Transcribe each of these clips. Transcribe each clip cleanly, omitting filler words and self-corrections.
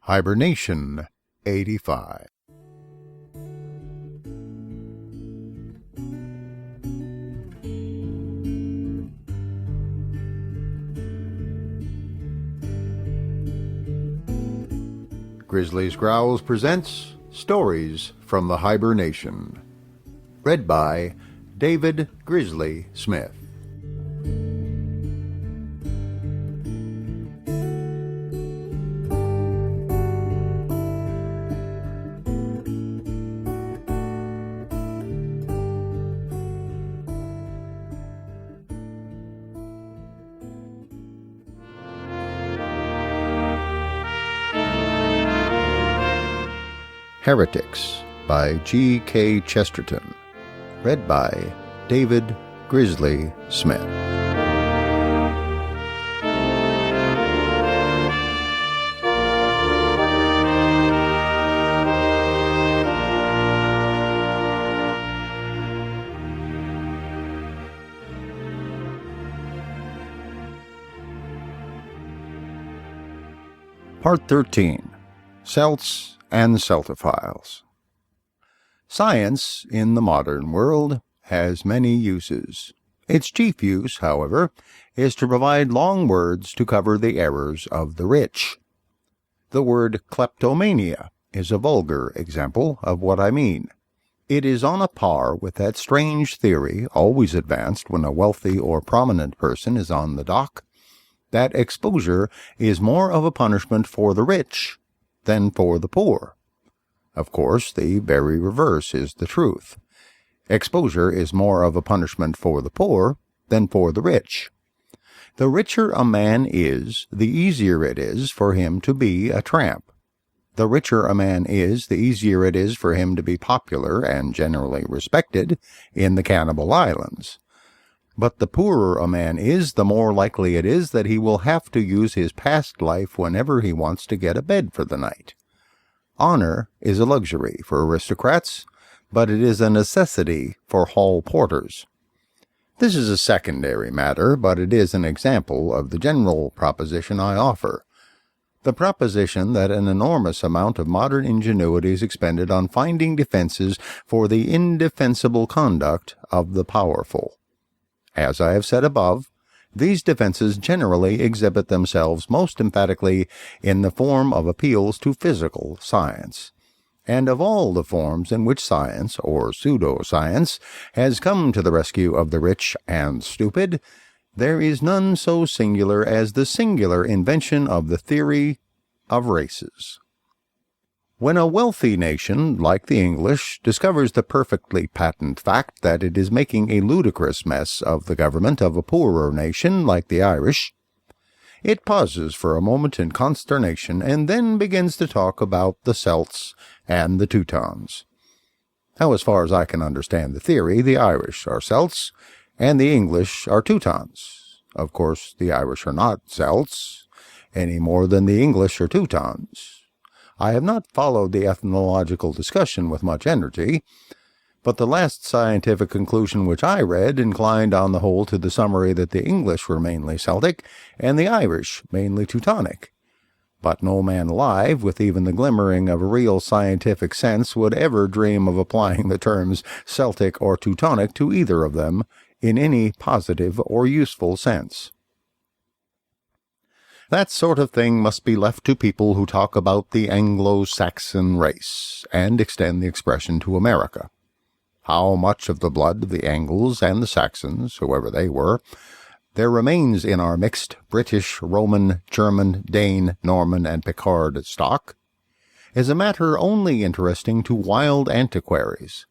Hiber-Nation 85. Grizzly's Growls presents Stories from the Hiber-Nation. Read by David Grizzly Smith. Heretics by G.K. Chesterton. Read by David Grizzly Smith. Part 13. Celts and Celtophiles. Science, in the modern world, has many uses. Its chief use, however, is to provide long words to cover the errors of the rich. The word kleptomania is a vulgar example of what I mean. It is on a par with that strange theory, always advanced when a wealthy or prominent person is on the dock, that exposure is more of a punishment for the rich than for the poor. Of course, the very reverse is the truth. Exposure is more of a punishment for the poor than for the rich. The richer a man is, the easier it is for him to be a tramp. The richer a man is, the easier it is for him to be popular and generally respected in the Cannibal Islands. But the poorer a man is, the more likely it is that he will have to use his past life whenever he wants to get a bed for the night. Honor is a luxury for aristocrats, but it is a necessity for hall porters. This is a secondary matter, but it is an example of the general proposition I offer. The proposition that an enormous amount of modern ingenuity is expended on finding defenses for the indefensible conduct of the powerful. As I have said above, these defenses generally exhibit themselves most emphatically in the form of appeals to physical science. And of all the forms in which science, or pseudo-science, has come to the rescue of the rich and stupid, there is none so singular as the singular invention of the theory of races. When a wealthy nation, like the English, discovers the perfectly patent fact that it is making a ludicrous mess of the government of a poorer nation, like the Irish, it pauses for a moment in consternation and then begins to talk about the Celts and the Teutons. Now, as far as I can understand the theory, the Irish are Celts and the English are Teutons. Of course, the Irish are not Celts, any more than the English are Teutons. I have not followed the ethnological discussion with much energy, but the last scientific conclusion which I read inclined on the whole to the summary that the English were mainly Celtic and the Irish mainly Teutonic. But no man alive, with even the glimmering of a real scientific sense, would ever dream of applying the terms Celtic or Teutonic to either of them in any positive or useful sense. That sort of thing must be left to people who talk about the Anglo Saxon race, and extend the expression to America. How much of the blood of the Angles and the Saxons, whoever they were, there remains in our mixed British, Roman, German, Dane, Norman, and Picard stock, is a matter only interesting to wild antiquaries,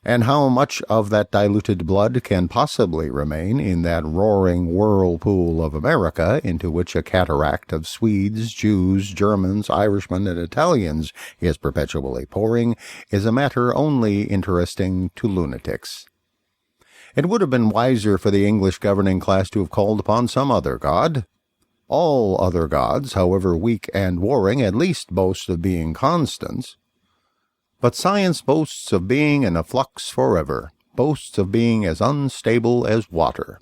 and how much of that diluted blood can possibly remain in that roaring whirlpool of America into which a cataract of Swedes, Jews, Germans, Irishmen, and Italians is perpetually pouring, is a matter only interesting to lunatics. It would have been wiser for the English governing class to have called upon some other god. All other gods, however weak and warring, at least boast of being constant. But science boasts of being in a flux forever, boasts of being as unstable as water.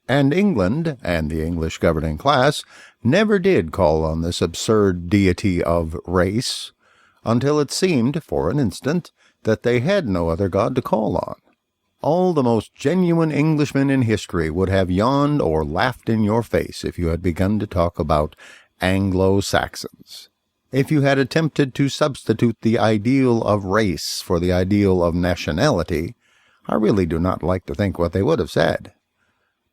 And England, and the English governing class, never did call on this absurd deity of race, until it seemed, for an instant, that they had no other god to call on. All the most genuine Englishmen in history would have yawned or laughed in your face if you had begun to talk about Anglo Saxons. If you had attempted to substitute the ideal of race for the ideal of nationality, I really do not like to think what they would have said.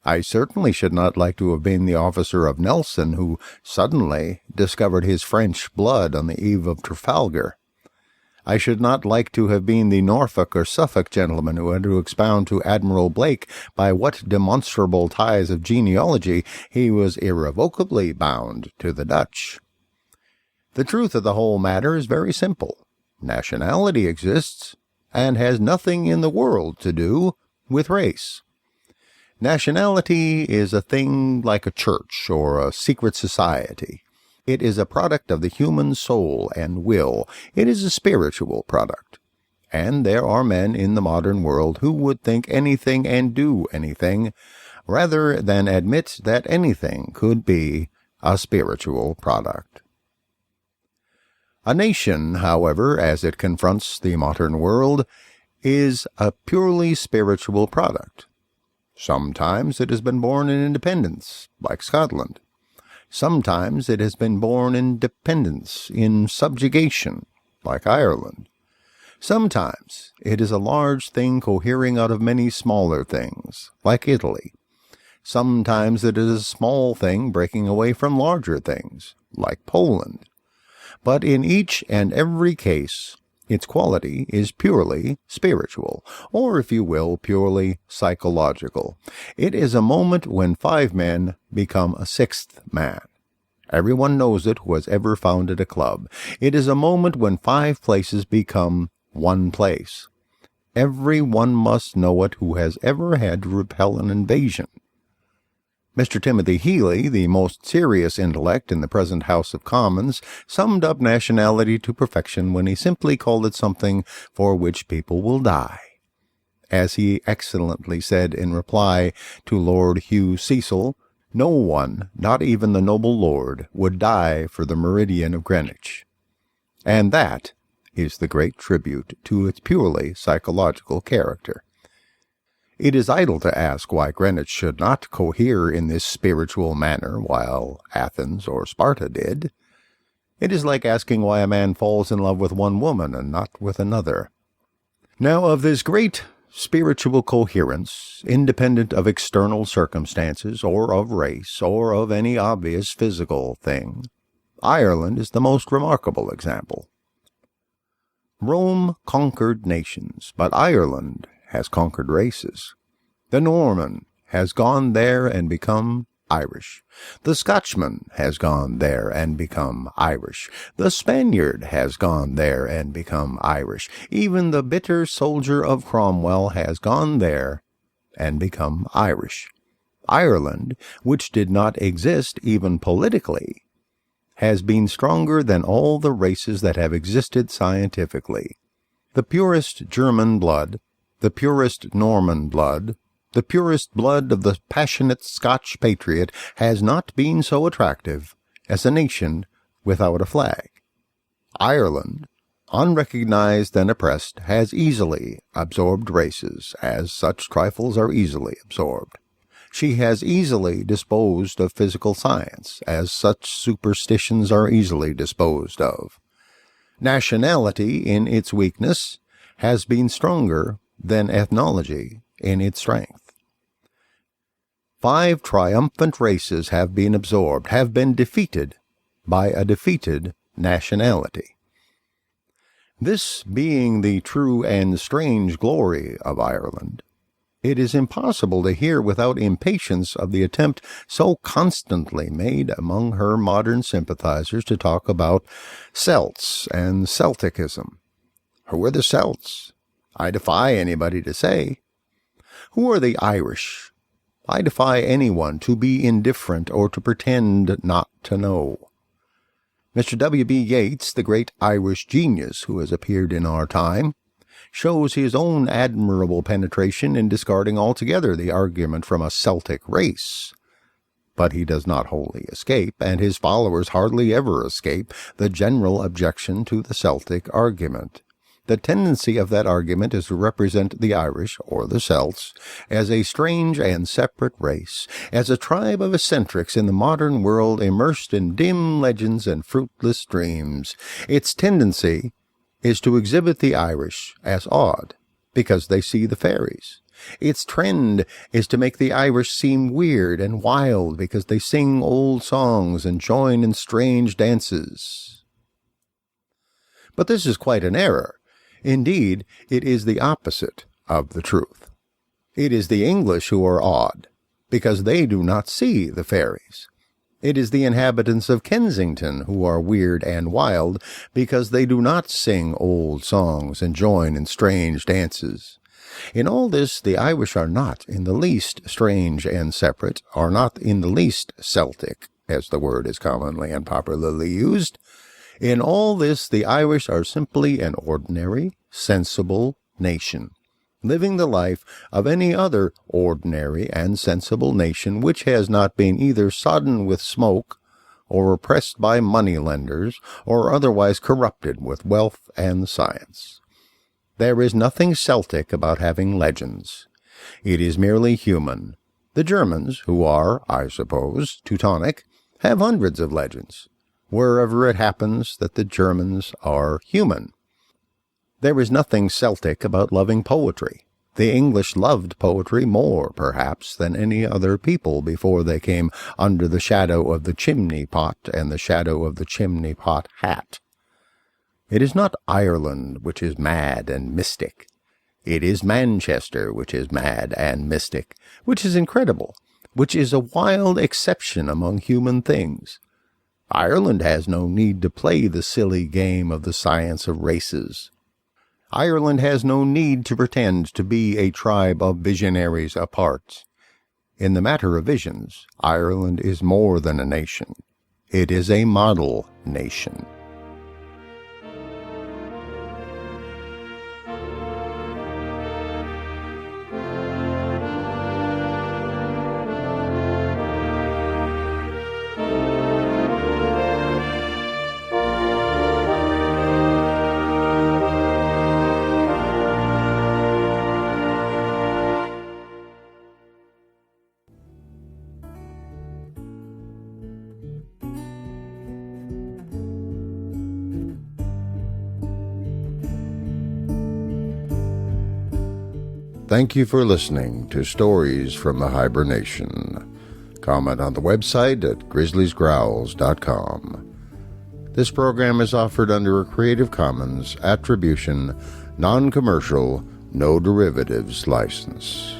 I certainly should not like to have been the officer of Nelson who suddenly discovered his French blood on the eve of Trafalgar. I should not like to have been the Norfolk or Suffolk gentleman who had to expound to Admiral Blake by what demonstrable ties of genealogy he was irrevocably bound to the Dutch. The truth of the whole matter is very simple. Nationality exists, and has nothing in the world to do with race. Nationality is a thing like a church or a secret society. It is a product of the human soul and will. It is a spiritual product. And there are men in the modern world who would think anything and do anything, rather than admit that anything could be a spiritual product. A nation, however, as it confronts the modern world, is a purely spiritual product. Sometimes it has been born in independence, like Scotland. Sometimes it has been born in dependence, in subjugation, like Ireland. Sometimes it is a large thing cohering out of many smaller things, like Italy. Sometimes it is a small thing breaking away from larger things, like Poland. But in each and every case, its quality is purely spiritual, or, if you will, purely psychological. It is a moment when 5 men become a 6th man. Everyone knows it who has ever founded a club. It is a moment when 5 places become 1 place. Everyone must know it who has ever had to repel an invasion. Mr. Timothy Healy, the most serious intellect in the present House of Commons, summed up nationality to perfection when he simply called it something for which people will die. As he excellently said in reply to Lord Hugh Cecil, no one, not even the noble lord, would die for the meridian of Greenwich. And that is the great tribute to its purely psychological character. It is idle to ask why Greenwich should not cohere in this spiritual manner while Athens or Sparta did. It is like asking why a man falls in love with one woman and not with another. Now, of this great spiritual coherence, independent of external circumstances or of race or of any obvious physical thing, Ireland is the most remarkable example. Rome conquered nations, but Ireland has conquered races. The Norman has gone there and become Irish. The Scotchman has gone there and become Irish. The Spaniard has gone there and become Irish. Even the bitter soldier of Cromwell has gone there and become Irish. Ireland, which did not exist even politically, has been stronger than all the races that have existed scientifically. The purest German blood, the purest Norman blood, the purest blood of the passionate Scotch patriot has not been so attractive as a nation without a flag. Ireland, unrecognized and oppressed, has easily absorbed races, as such trifles are easily absorbed. She has easily disposed of physical science, as such superstitions are easily disposed of. Nationality, in its weakness, has been stronger than ethnology in its strength. 5 triumphant races have been absorbed, have been defeated by a defeated nationality. This being the true and strange glory of Ireland, it is impossible to hear without impatience of the attempt so constantly made among her modern sympathizers to talk about Celts and Celticism. Who are the Celts? I defy anybody to say. Who are the Irish? I defy anyone to be indifferent or to pretend not to know. Mr. W.B. Yeats, the great Irish genius who has appeared in our time, shows his own admirable penetration in discarding altogether the argument from a Celtic race. But he does not wholly escape, and his followers hardly ever escape, the general objection to the Celtic argument. The tendency of that argument is to represent the Irish, or the Celts, as a strange and separate race, as a tribe of eccentrics in the modern world immersed in dim legends and fruitless dreams. Its tendency is to exhibit the Irish as odd, because they see the fairies. Its trend is to make the Irish seem weird and wild, because they sing old songs and join in strange dances. But this is quite an error. Indeed, it is the opposite of the truth. It is the English who are odd, because they do not see the fairies. It is the inhabitants of Kensington who are weird and wild, because they do not sing old songs and join in strange dances. In all this, the Irish are not in the least strange and separate, are not in the least Celtic, as the word is commonly and popularly used. In all this, the Irish are simply an ordinary, sensible nation, living the life of any other ordinary and sensible nation which has not been either sodden with smoke, or oppressed by moneylenders, or otherwise corrupted with wealth and science. There is nothing Celtic about having legends. It is merely human. The Germans, who are, I suppose, Teutonic, have hundreds of legends, wherever it happens that the Germans are human. There is nothing Celtic about loving poetry. The English loved poetry more, perhaps, than any other people before they came under the shadow of the chimney pot and the shadow of the chimney pot hat. It is not Ireland which is mad and mystic. It is Manchester which is mad and mystic, which is incredible, which is a wild exception among human things. Ireland has no need to play the silly game of the science of races. Ireland has no need to pretend to be a tribe of visionaries apart. In the matter of visions, Ireland is more than a nation. It is a model nation. Thank you for listening to Stories from the Hiber-Nation. Comment on the website at grizzliesgrowls.com. This program is offered under a Creative Commons Attribution, Non-Commercial, No Derivatives license.